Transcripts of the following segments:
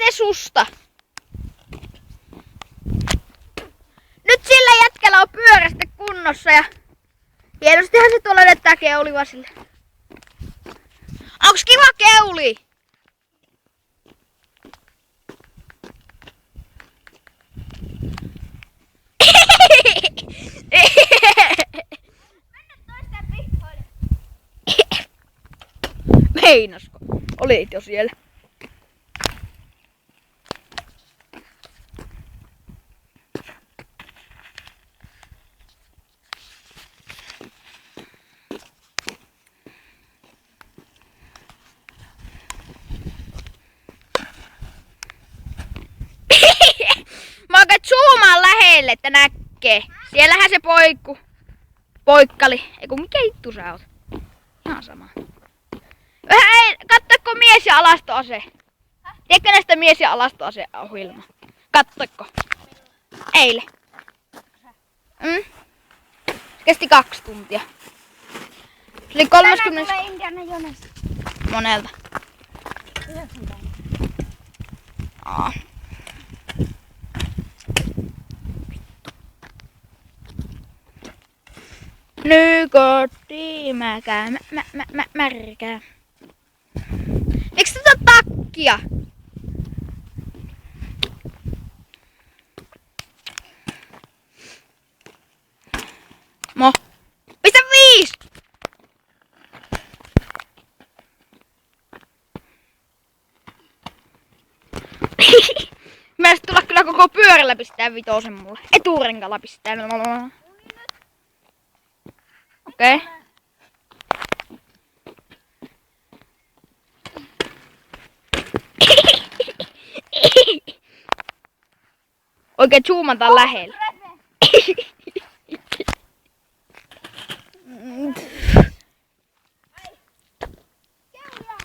tee susta. Nyt sillä jätkällä on pyörä sitten kunnossa ja hienostihan se tuolla näyttää keuliva sille. Onks kiva keuli? Meinasko? Olit jo siellä. Mä oikein zoomaan lähelle, että näkee. Siellähän se poikkali. Eiku mikä hittu sä oot? Ihan sama. Kattoiko mies ja alastoase? Tiedätkö näistä mies ja alastoase ohjelma? Kattoiko? Eilen. Kesti 2 tuntia. Se oli 30. Indiana Jones. Monelta. 9 päivää. Aa. Nyt kotiin märkää. Miksi tätä takkia? Mo. Pistä 5! Mä tulla kyllä koko pyörällä pistää 5 mulle. Eturenkalla pistää. Okei. Okay. Oikein zoomataan lähelle.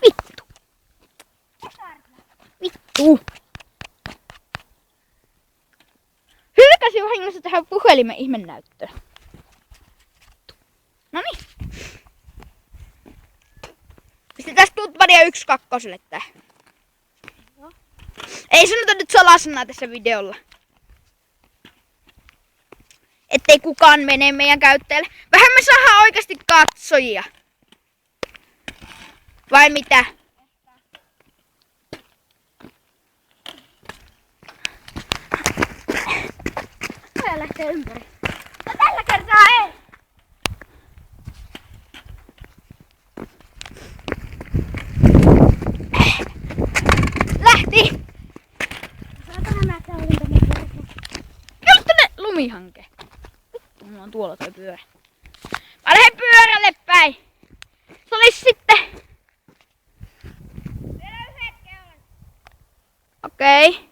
Vittu. Vittu. Hylkäsin vahingossa tähän puhelimen ihmenäyttöön. Noniin. Pistetään tutvaria 1-2 tää. No. Ei sanota nyt salasanaa tässä videolla. Ettei kukaan mene meidän käyttäjälle. Vähän me saadaan oikeasti katsojia. Vai mitä? Tää lähtee ympäri. No tällä kertaa ei! Lähti! Saatahan mä käyn tänne kertaa. Käy tänne lumihanke. Vittu, mulla on tuolla toi pyörä. Mä lähden pyörälle päin. Se olis sitten. Vielä yhdet keulet. Okei.